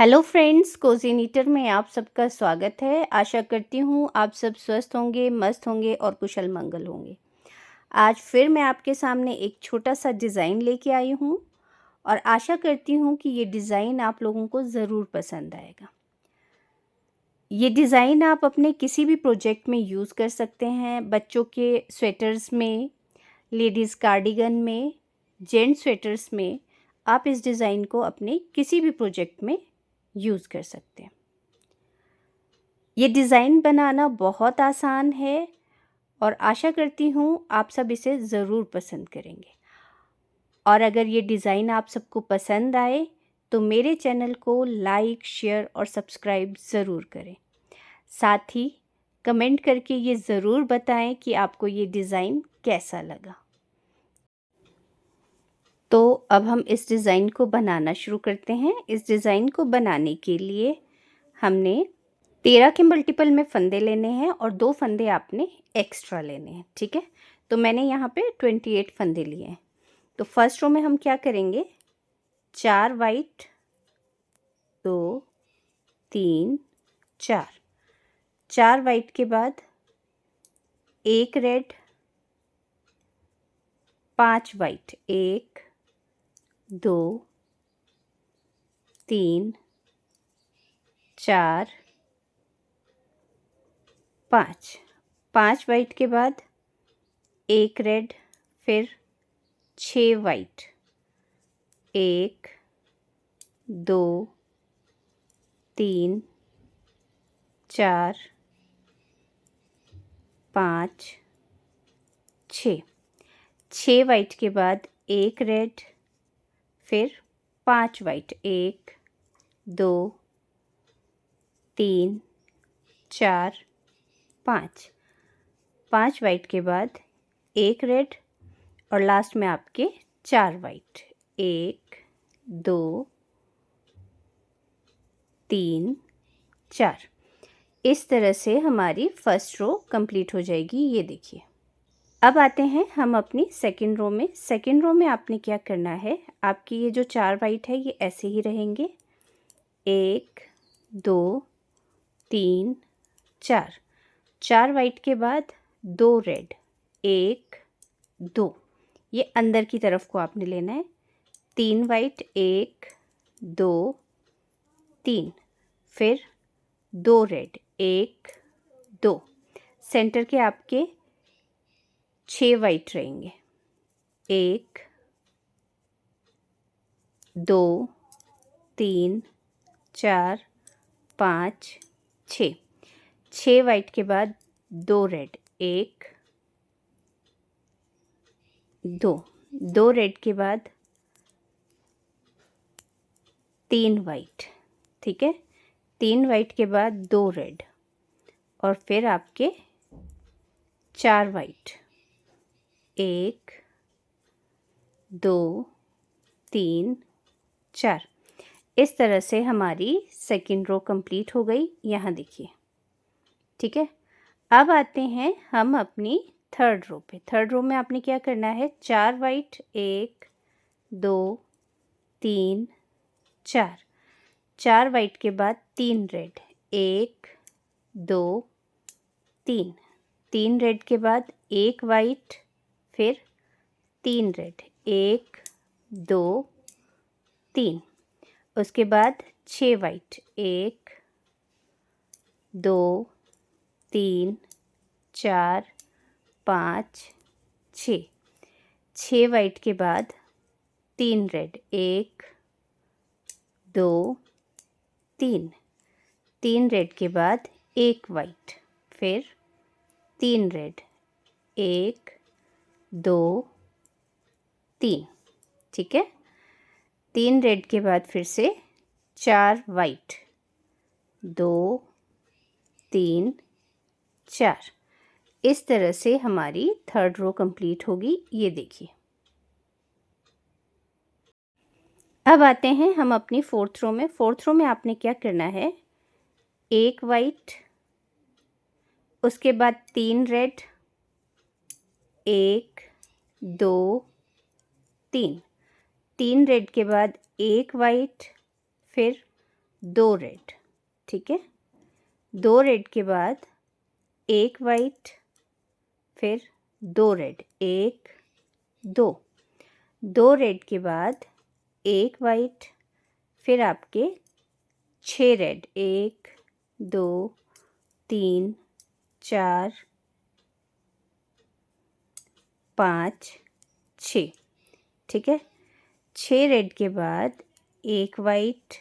Hello friends, cosy नीटर में आप सबका स्वागत है। आशा करती हूँ आप सब स्वस्थ होंगे, मस्त होंगे और कुशल मंगल होंगे। आज फिर मैं आपके सामने एक छोटा-सा डिज़ाइन लेके आई हूँ और आशा करती हूँ कि ये डिज़ाइन आप लोगों को ज़रूर पसंद आएगा। ये डिज़ाइन आप अपने किसी भी प्रोजेक्ट में यूज़ कर सकते हैं, बच्चों के स्वेटर्स में, लेडीज़ कार्डिगन में, जेंट्स स्वेटर्स में। आप इस डिज़ाइन को अपने किसी भी प्रोजेक्ट में यूज़ कर सकते हैं। ये डिज़ाइन बनाना बहुत आसान है और आशा करती हूँ आप सब इसे ज़रूर पसंद करेंगे। और अगर ये डिज़ाइन आप सबको पसंद आए तो मेरे चैनल को लाइक, शेयर और सब्सक्राइब ज़रूर करें। साथ ही कमेंट करके ये ज़रूर बताएं कि आपको ये डिज़ाइन कैसा लगा। तो अब हम इस डिज़ाइन को बनाना शुरू करते हैं। इस डिज़ाइन को बनाने के लिए हमने 13 के मल्टीपल में फंदे लेने हैं और 2 फंदे आपने एक्स्ट्रा लेने हैं, ठीक है। तो मैंने यहाँ पे 28 फंदे लिए हैं। तो फर्स्ट रो में हम क्या करेंगे, 4 वाइट, 2, 3, 4 वाइट के बाद 1 रेड, 5 वाइट, 1, 2, 3, 4, 5 वाइट के बाद 1 रेड, फिर 6 वाइट, 1, 2, 3, 4, 5, 6 वाइट के बाद 1 रेड, फिर 5 वाइट, 1, 2, 3, 4, 5 वाइट के बाद 1 रेड और लास्ट में आपके 4 वाइट, 1, 2, 3, 4। इस तरह से हमारी फर्स्ट रो कंप्लीट हो जाएगी। ये देखिए। अब आते हैं हम अपनी सेकंड रो में। सेकंड रो में आपने क्या करना है, आपकी ये जो 4 वाइट है ये ऐसे ही रहेंगे, 1, 2, 3, 4 वाइट के बाद 2 रेड, 1, 2, ये अंदर की तरफ को आपने लेना है, 3 वाइट, 1, 2, 3, फिर 2 रेड, 1, 2, सेंटर के आपके 6 वाइट रहेंगे, 1, 2, 3, 4, 5, 6 वाइट के बाद 2 रेड, 1, 2 रेड के बाद 3 वाइट, ठीक है। 3 वाइट के बाद 2 रेड और फिर आपके 4 वाइट, 1, 2, 3, 4। इस तरह से हमारी सेकंड रो कंप्लीट हो गई। यहाँ देखिए, ठीक है। अब आते हैं हम अपनी थर्ड रो पे। थर्ड रो में आपने क्या करना है, 4 वाइट, 1, 2, 3, 4 वाइट के बाद 3 रेड, 1, 2, 3 रेड के बाद 1 वाइट, फिर 3 रेड, 1, 2, 3, उसके बाद 6 वाइट, 1, 2, 3, 4, 5, 6 वाइट के बाद 3 रेड, 1, 2, 3 रेड के बाद 1 वाइट, फिर 3 रेड, 1, 2, 3, ठीक है। 3 रेड के बाद फिर से 4 वाइट, 2, 3, 4। इस तरह से हमारी थर्ड रो कंप्लीट होगी। ये देखिए। अब आते हैं हम अपनी फोर्थ रो में। फोर्थ रो में आपने क्या करना है, 1 वाइट, उसके बाद 3 रेड, 1, 2, 3 रेड के बाद 1 वाइट, फिर 2 रेड, ठीक है। 2 रेड के बाद 1 वाइट, फिर 2 रेड, 1 2, 2 रेड के बाद 1 वाइट, फिर आपके 6 रेड, 1 2 3 4 5 6, ठीक है। 6 रेड के बाद 1 white,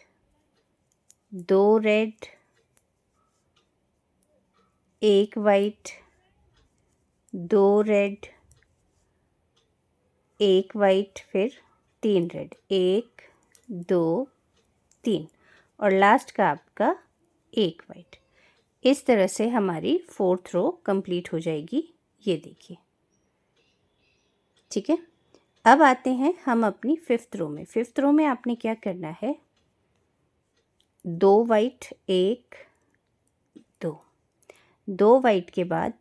2 red, 1 white, 2 red, 1 white, फिर 3 रेड, 1 2 3, और लास्ट का आपका 1 वाइट। इस तरह से हमारी 4th रो कंप्लीट हो जाएगी, ये देखिए, ठीक है। अब आते हैं हम अपनी 5th रो में। 5th रो में आपने क्या करना है, 2 वाइट, 1 2, 2 वाइट के बाद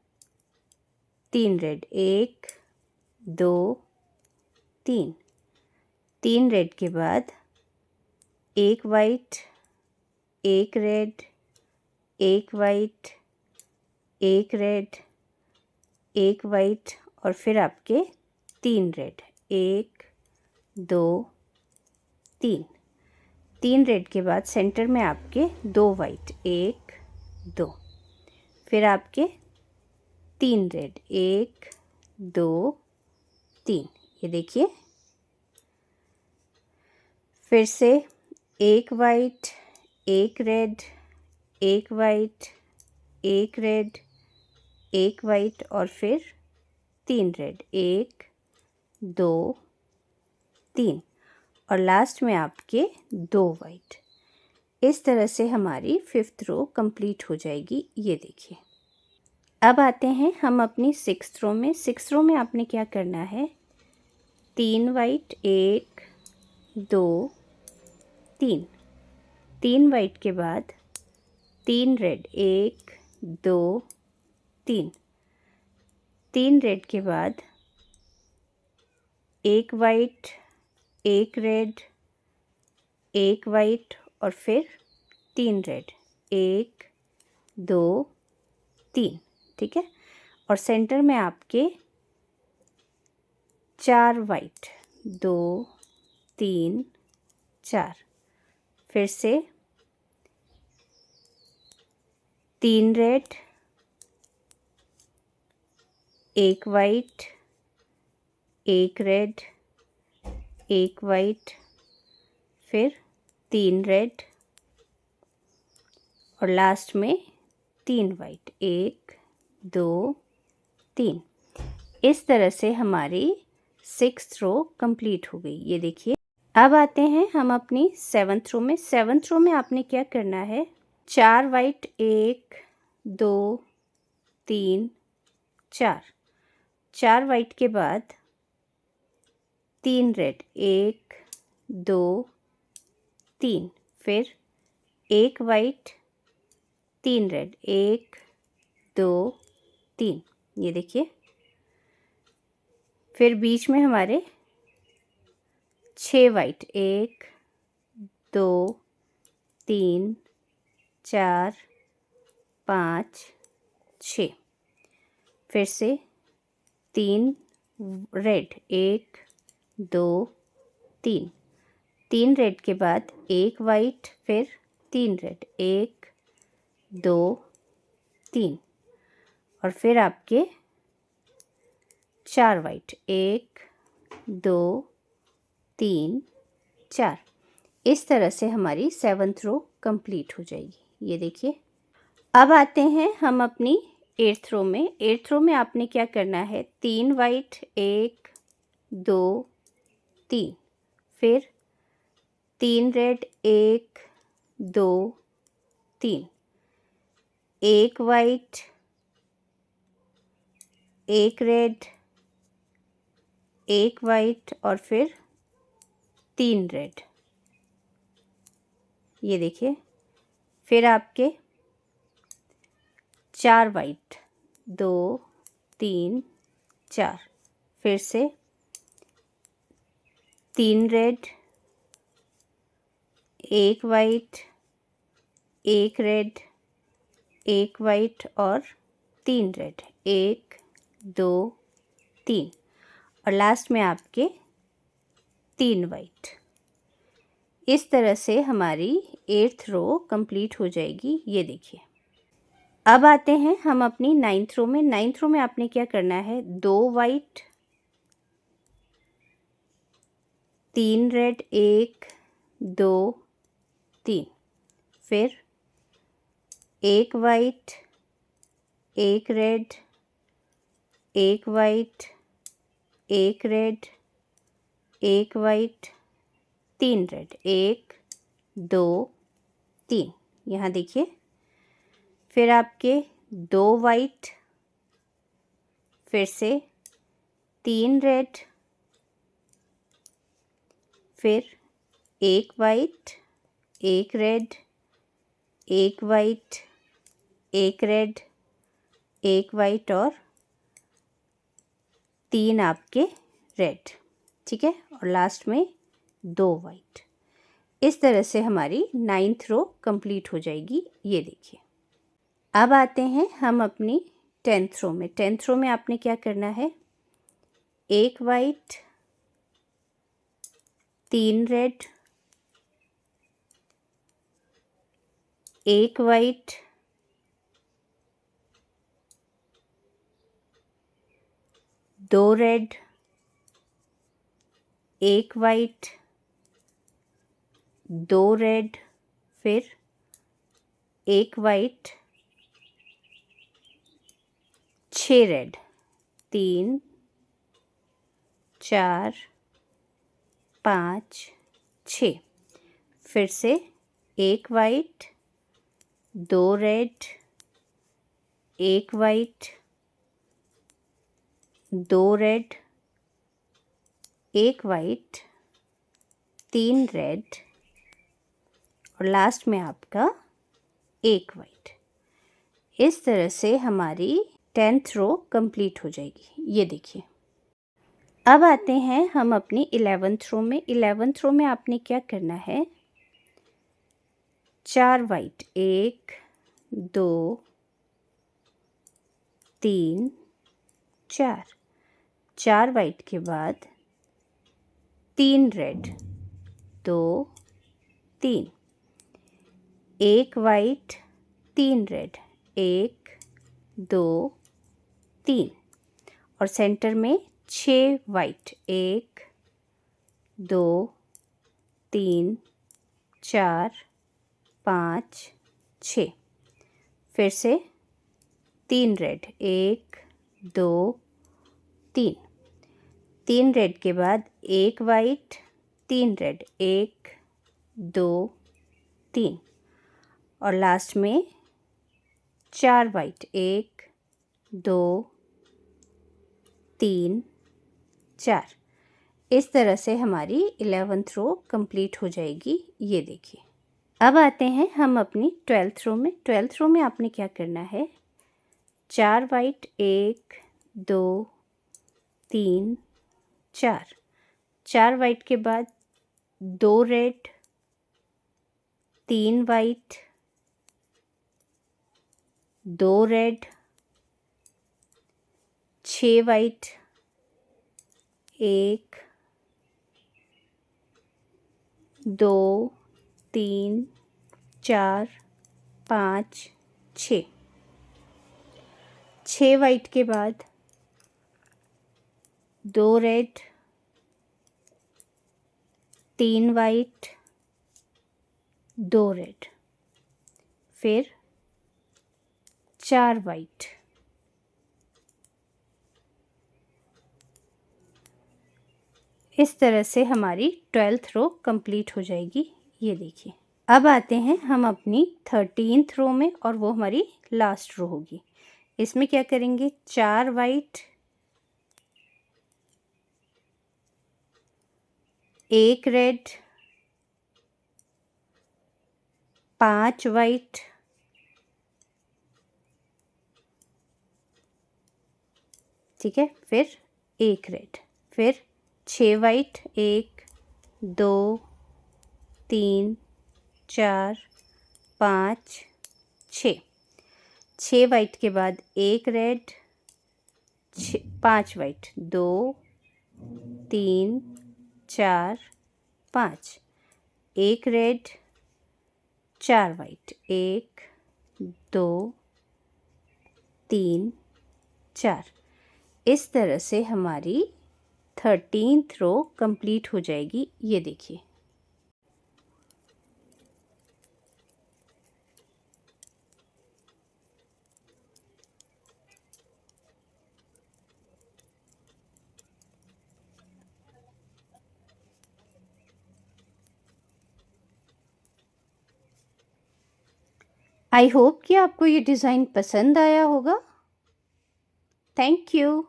3 रेड, 1 2 3, 3 रेड के बाद 1 white, 1 red, 1 white, 1 red, 1 white, और फिर आपके 3 रेड, 1 2 3, 3 रेड के बाद सेंटर में आपके 2 वाइट, 1 2, फिर आपके 3 रेड, 1 2 3, ये देखिए। फिर से 1 white, 1 red, 1 white, 1 red, 1 white, और फिर 3 रेड, 1 2 3, और लास्ट में आपके 2 वाइट। इस तरह से हमारी 5th रो कंप्लीट हो जाएगी, ये देखिए। अब आते हैं हम अपनी 6th रो में। 6th रो में आपने क्या करना है, 3 वाइट, 1 2 3, 3 वाइट के बाद 3 रेड, 1 2 3, 3 रेड के बाद 1 वाइट, 1 रेड, 1 वाइट, और फिर 3 रेड, 1 2 3, ठीक है। और सेंटर में आपके 4 वाइट, 2 3 4, फिर से 3 रेड, 1 वाइट, 1 रेड, 1 वाइट, फिर 3 रेड, और लास्ट में 3 वाइट, 1 2 3। इस तरह से हमारी 6th रो कंप्लीट हो गई, ये देखिए। अब आते हैं हम अपनी 7th रो में। 7th रो में आपने क्या करना है, 4 वाइट, 1 2 3 4, 4 वाइट के बाद 3 रेड, 1 2 3, फिर 1 वाइट, 3 रेड, 1 2 3, ये देखिए। फिर बीच में हमारे 6 वाइट, 1 2 3 4 5 6, फिर से 3 रेड, 1 2 3, 3 रेड के बाद 1 वाइट, फिर 3 रेड, 1 2 3, और फिर आपके 4 वाइट, 1 2 3 4। इस तरह से हमारी 7th रो कंप्लीट हो जाएगी, ये देखिए। अब आते हैं हम अपनी 8th रो में। 8th रो में आपने क्या करना है, 3 वाइट, 1 2 3, फिर 3 रेड, 1 2 3, 1 वाइट, 1 रेड, 1 वाइट, और फिर 3 रेड, ये देखिए। फिर आपके 4 वाइट, 2 3 4, फिर से 3 रेड, 1 वाइट, एक रेड, एक वाइट और 3 रेड, 1 2 3 और लास्ट में आपके 3 वाइट। इस तरह से हमारी 8th रो कंप्लीट हो जाएगी। ये देखिए। अब आते हैं हम अपनी 9th रो में। 9th रो में आपने क्या करना है, 2 वाइट, 3 रेड, 1 2 3, फिर एक वाइट, एक रेड, एक वाइट, एक रेड, एक वाइट, 3 रेड, 1 2 3, यहाँ देखिए। फिर आपके 2 वाइट, फिर से 3 रेड, फिर एक वाइट, एक रेड, एक वाइट, एक रेड, एक वाइट और 3 आपके रेड, ठीक है, और लास्ट में 2 वाइट। इस तरह से हमारी 9th रो कंप्लीट हो जाएगी। ये देखिए। अब आते हैं हम अपनी 10th रो में। 10th रो में आपने क्या करना है, एक वाइट, 3 रेड, एक वाइट, दो रेड, एक वाइट, दो रेड, फिर एक वाइट, 6 रेड, 3 4 5 6, फिर से एक वाइट, दो रेड, एक वाइट, दो रेड, एक वाइट, 3 रेड और लास्ट में आपका एक वाइट। इस तरह से हमारी 10th रो कंप्लीट हो जाएगी। ये देखिए। अब आते हैं हम अपनी 11th रो में। 11th रो में आपने क्या करना है, 4 वाइट, 1 2 3 4, 4 वाइट के बाद 3 रेड, 2 3, एक वाइट, 3 रेड, 1 2 3 और सेंटर में 6 वाइट, 1 2 3 4 5 6, फिर से 3 रेड, 1 2 3, 3 रेड के बाद एक वाइट, 3 रेड, 1 2 3 और लास्ट में 4 वाइट, 1 2 3 4। इस तरह से हमारी 11th रो कंप्लीट हो जाएगी। ये देखिए। अब आते हैं हम अपनी 12th रो में। 12th रो में आपने क्या करना है, 4 वाइट, 1 2 3 4, 4 वाइट के बाद 2 red, 3 white, 2 red, 6 white, 1 2 3 4 5 6, 6 white के बाद 2 रेड, 3 वाइट, 2 रेड, फिर 4 वाइट। इस तरह से हमारी 12th रो कंप्लीट हो जाएगी। ये देखिए। अब आते हैं हम अपनी 13th रो में और वो हमारी लास्ट रो होगी। इसमें क्या करेंगे, 4 वाइट, एक रेड, 5 वाइट, ठीक है, फिर एक रेड, फिर 6 वाइट, 1 2 3 4 5, 6, 6 वाइट के बाद एक रेड, 5 वाइट, 2, 3, 4, 5, एक रेड, 4 वाइट, 1, 2, 3, 4। इस तरह से हमारी 13th रो कंप्लीट हो जाएगी। ये देखिए। आई होप कि आपको ये डिज़ाइन पसंद आया होगा। Thank you.